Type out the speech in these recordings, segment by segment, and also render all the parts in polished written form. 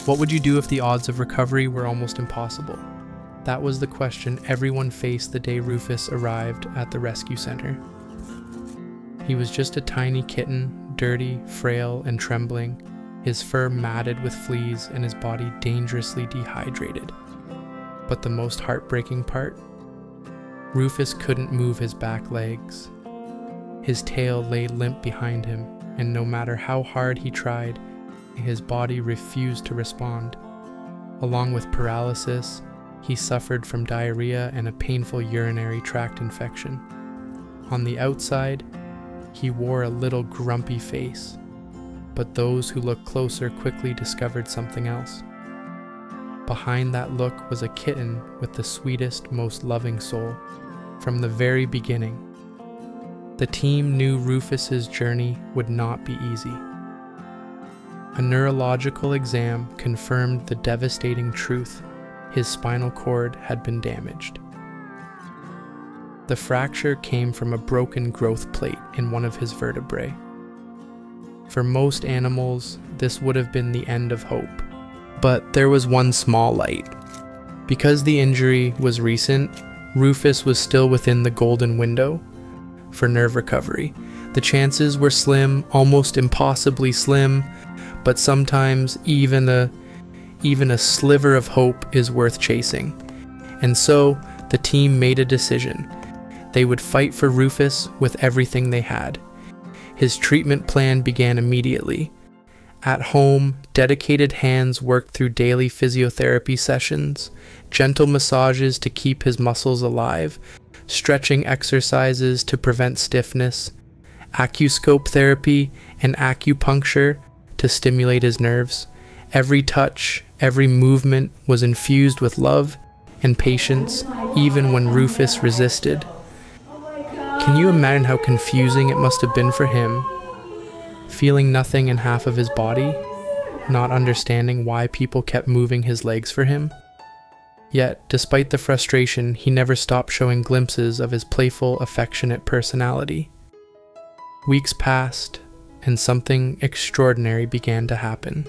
What would you do if the odds of recovery were almost impossible? That was the question everyone faced the day Rufus arrived at the rescue center. He was just a tiny kitten, dirty, frail, and trembling, his fur matted with fleas and his body dangerously dehydrated. But the most heartbreaking part? Rufus couldn't move his back legs. His tail lay limp behind him, and no matter how hard he tried, his body refused to respond. Along with paralysis, he suffered from diarrhea and a painful urinary tract infection. On the outside, he wore a little grumpy face, but those who looked closer quickly discovered something else. Behind that look was a kitten with the sweetest, most loving soul. From the very beginning, the team knew Rufus's journey would not be easy. A neurological exam confirmed the devastating truth: his spinal cord had been damaged. The fracture came from a broken growth plate in one of his vertebrae. For most animals, this would have been the end of hope. But there was one small light. Because the injury was recent, Rufus was still within the golden window for nerve recovery. The chances were slim, almost impossibly slim, but sometimes even a sliver of hope is worth chasing. And so, the team made a decision. They would fight for Rufus with everything they had. His treatment plan began immediately. At home, dedicated hands worked through daily physiotherapy sessions, gentle massages to keep his muscles alive, stretching exercises to prevent stiffness, acuscope therapy and acupuncture to stimulate his nerves. Every touch, every movement was infused with love and patience, even when Rufus resisted. Can you imagine how confusing it must have been for him, feeling nothing in half of his body, not understanding why people kept moving his legs for him? Yet, despite the frustration, he never stopped showing glimpses of his playful, affectionate personality. Weeks passed, and something extraordinary began to happen.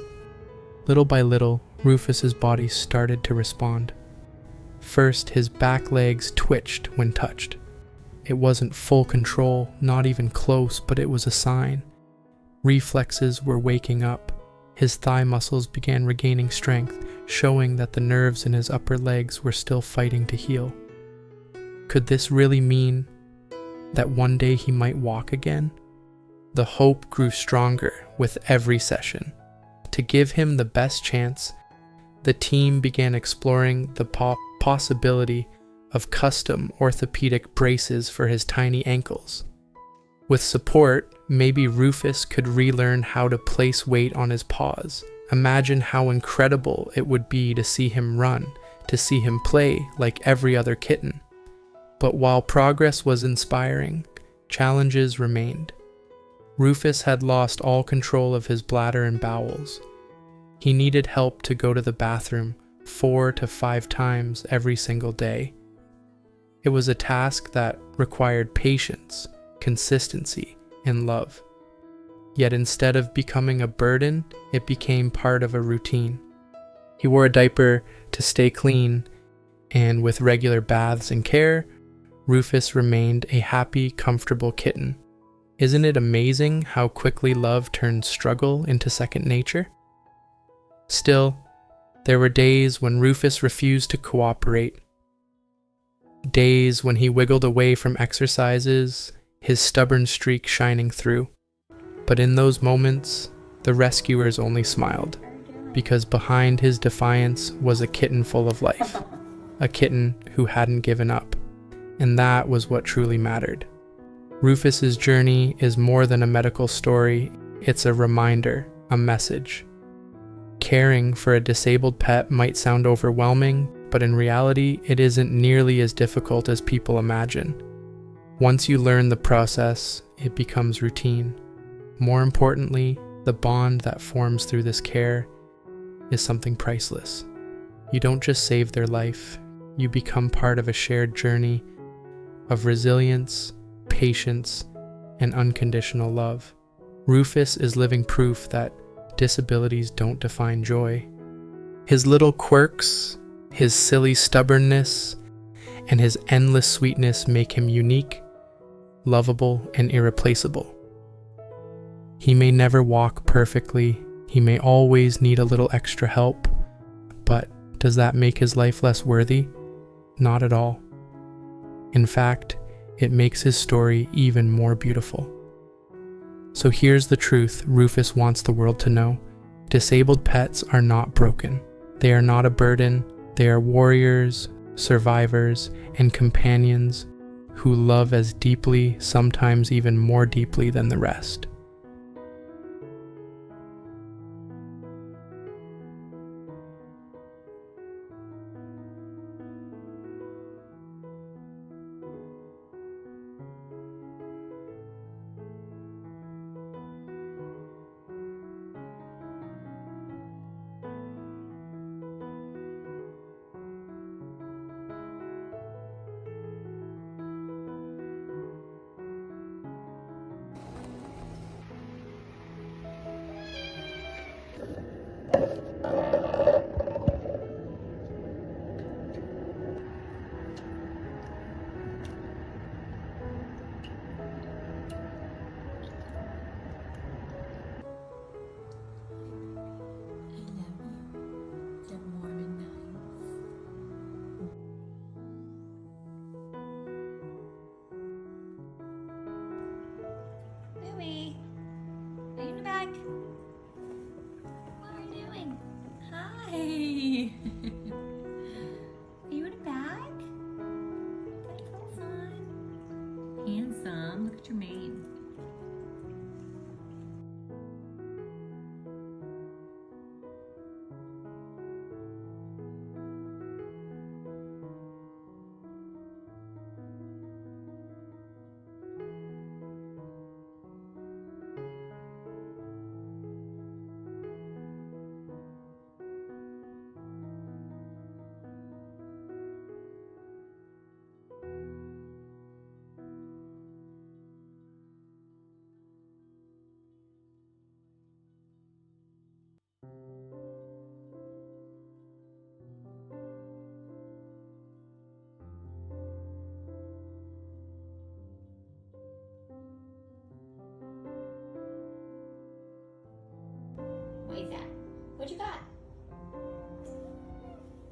Little by little, Rufus's body started to respond. First, his back legs twitched when touched. It wasn't full control, not even close, but it was a sign. Reflexes were waking up. His thigh muscles began regaining strength, showing that the nerves in his upper legs were still fighting to heal. Could this really mean that one day he might walk again? The hope grew stronger with every session. To give him the best chance, the team began exploring the possibility of custom orthopedic braces for his tiny ankles. With support, maybe Rufus could relearn how to place weight on his paws. Imagine how incredible it would be to see him run, to see him play like every other kitten. But while progress was inspiring, challenges remained. Rufus had lost all control of his bladder and bowels. He needed help to go to the bathroom 4 to 5 times every single day. It was a task that required patience, consistency, and love. Yet instead of becoming a burden, it became part of a routine. He wore a diaper to stay clean, and with regular baths and care, Rufus remained a happy, comfortable kitten. Isn't it amazing how quickly love turns struggle into second nature? Still, there were days when Rufus refused to cooperate. Days when he wiggled away from exercises, his stubborn streak shining through. But in those moments, the rescuers only smiled, because behind his defiance was a kitten full of life, a kitten who hadn't given up, and that was what truly mattered. Rufus's journey is more than a medical story, it's a reminder, a message. Caring for a disabled pet might sound overwhelming, but in reality, it isn't nearly as difficult as people imagine. Once you learn the process, it becomes routine. More importantly, the bond that forms through this care is something priceless. You don't just save their life, you become part of a shared journey of resilience, patience, and unconditional love. Rufus is living proof that disabilities don't define joy, His little quirks, his silly stubbornness, and his endless sweetness make him unique, lovable, and irreplaceable. He may never walk perfectly, he may always need a little extra help, but does that make his life less worthy? Not at all. In fact, it makes his story even more beautiful. So here's the truth Rufus wants the world to know. Disabled pets are not broken. They are not a burden. They are warriors, survivors, and companions who love as deeply, sometimes even more deeply than the rest. Louie, are you in the bag? What are you doing? Hi. Are you in a bag? That's so fun. Handsome. Look at your mane. What is that? What you got?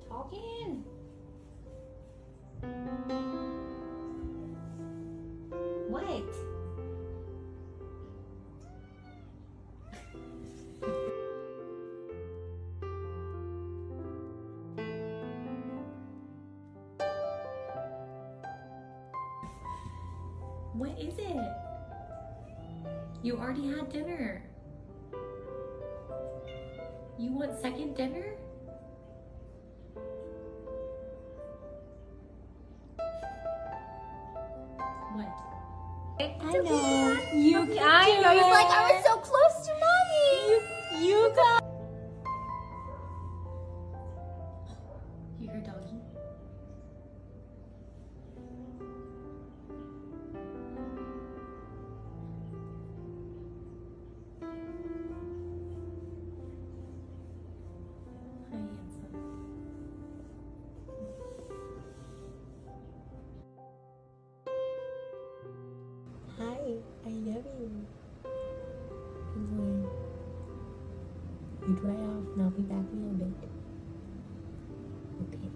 Talking. What? What is it? You already had dinner. You want second dinner? What? I know. I know. He's like, I was so close to mommy. You got. You heard doggy? Hi, handsome. Hi, I love you. Good boy. You dry off and I'll be back in a little bit. Okay.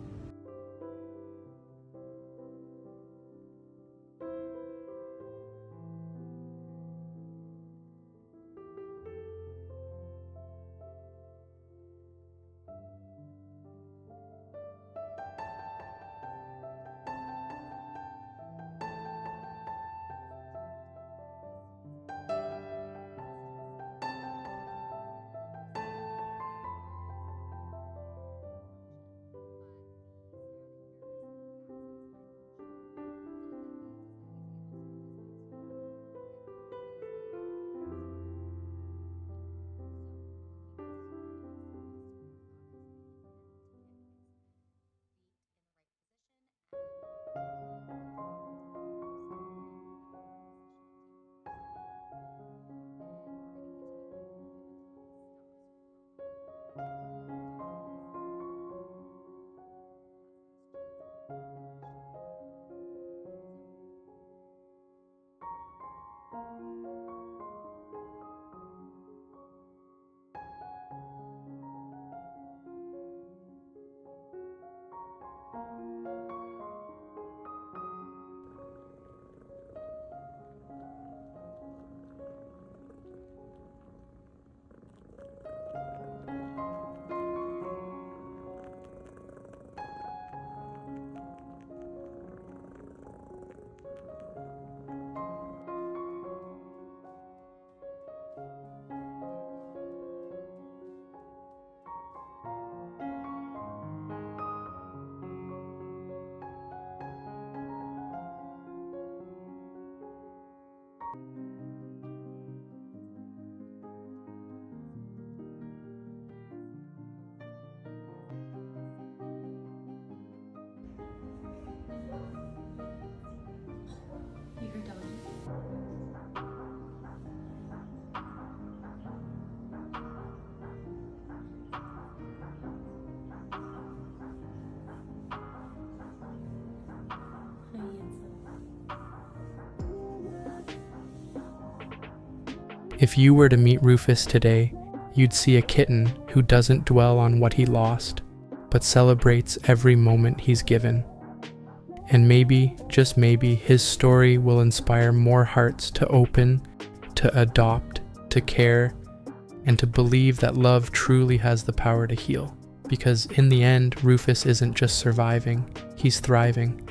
If you were to meet Rufus today, you'd see a kitten who doesn't dwell on what he lost, but celebrates every moment he's given. And maybe, just maybe, his story will inspire more hearts to open, to adopt, to care, and to believe that love truly has the power to heal. Because in the end, Rufus isn't just surviving, he's thriving.